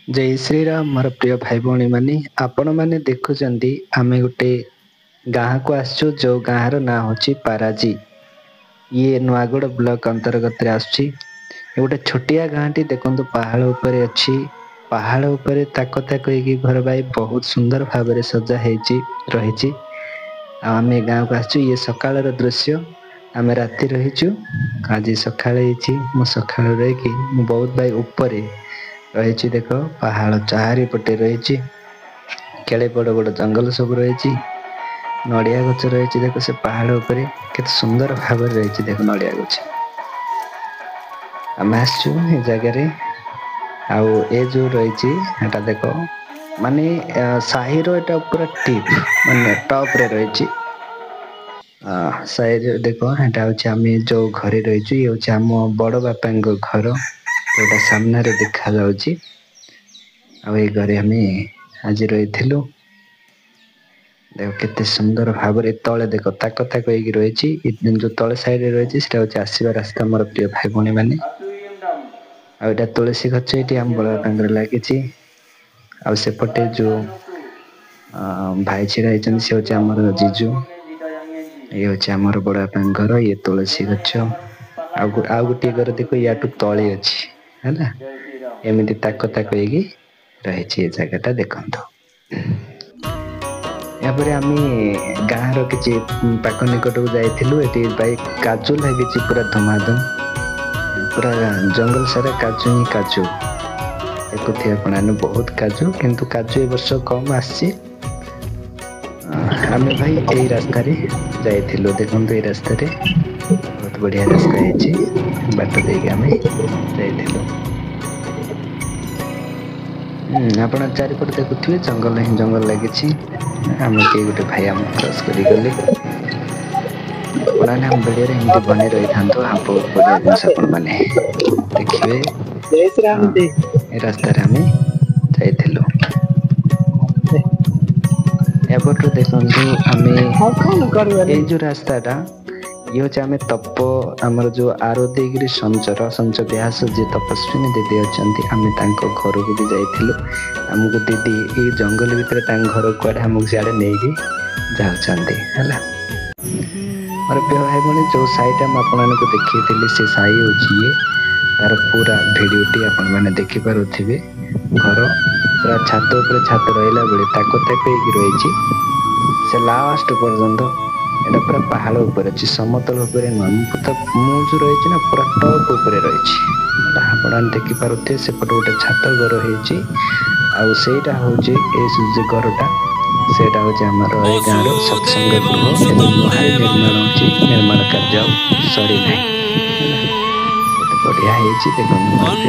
जय श्री राम मोर प्रिय भाई भौणी माने आपण माने देखुचंदी आमे गोटे गाँ को आसछु जो गाँर ना होची पाराजी। ये नुआगढ़ ब्लॉक अंतर्गत आसुची। गोटे छोटिया गाँटी देखंतु पहाड़ ऊपर अछि। पहाड़ ऊपर ताक ताक होइकी घर बाई बहुत सुंदर भाବରେ सजा ହେଇची रहिची। आमे गाँ को आसछु ये सकाळर दृश्य। आमे राति रहिଛୁ आज सकाळे ହେଇଛି ମୁଁ ସକାଳେ ରହିକି ମୁଁ ବହୁତ ଭାଇ ଉପରେ ରହିଛି ଦେଖ ପାହାड़ ଚାରି ପଟେ ରହିଛି କେଳେ ବଡ଼ ବଡ଼ ଜଙ୍ଗଲ ସବୁ ରହିଛି नड़िया गछ रही देख से पहाड़ उपरे केते सुंदर भाବରେ रही देख नड़िया गछ आम आसछु ए जगह आउ ए जो रही एटा देख माने साही रो एटा पूरा टिप माने टॉप रे रही साइड देख एटा होछि आमे जो घरे रहिछु ये होछि हम बड़ बापांग घर जोटा सामने रे देखा जाउछि आ ए घरे हमें आज रहिथिलु देख केते सुंदर भाବରେ तळे देख ताक ताक होइकी रहिछि जो तळे साइड रे रहिछि सेटा होछि आसीबा रास्ता मोर प्रिय भाई भणी माने आ एटा तुलसी गछ एटी हम बड़ बापांग लागिछि आ सेपटे जो भाई छिड़ा ହେଇଛନ୍ତି से होछि हमर जीजू ये होछि हमर बड़ बापांग घर ये तुलसी गछ आ गोटे घर देखो याटू तळे अछि हैला एमिति ताक ताक होइकी रहिछि ए जगहटा देखंतो यापर आम गाँव रही पाक निकट को जाइलु ये भाई काजू लगी पूरा धमाधम पूरा जंगल सारा काजू ही काजू देखुए अपन बहुत काजू किंतु काजू ए वर्ष कम आसी आम भाई यही रास्तार जाइलु देखो ये रास्तार बहुत बढ़िया रास्ता है बाट देके आम जाइलु ଆପଣ ଚାରିପଟେ ଦେଖୁଥିବେ ଜଙ୍ଗଲ ହିଁ ଜଙ୍ଗଲ ଲାଗିଛି ଆମେ କେହି ଗୋଟେ ଭାଇ ଆମ କ୍ରସ୍ କରି ଗଲେ ଆପଣମାନେ ଆମ ଭିଡ଼ିଓରେ ଏମିତି ବନେଇ ରହିଥାନ୍ତୁ ବହୁତ ବଢ଼ିଆ ଜିନିଷ ଆପଣମାନେ ଦେଖିବେ ଏ ରାସ୍ତାରେ ଆମେ ଯାଇଥିଲୁ ଏପଟରୁ ଦେଖନ୍ତୁ ଆମେ ଏଇ ଯେଉଁ ରାସ୍ତାଟା ये हूँ आम तप आमर जो आरो देगिरी संच व्यास जी तपस्विनी दीदी अच्छा आम घर को भी जाइलु आमको दीदी ये जंगल भितर घर कड़े आमको सियाड़े नहीं जाऊँगी है मोर प्रिय भाई भाई जो साईटा मुझे देखी से साई हूँ ये तार पूरा भिडटी आपण मैंने देखिपे घर पूरा छात उपर छात रहा बेले ताक ताक रही से लास्ट पर्यंत एटा पूरा पहाड़ ऊपर अच्छी समतल ऊपर नुह मु जो रही ना पूरा टॉप ऊपर रही आप देखिपे सेपटे गोटे छात घर होटा हूँ ये घरटा से हूँ ये गाँव सत्संग गृह नुहाई निर्माण कार्य सरी ना बढ़िया देखो भाई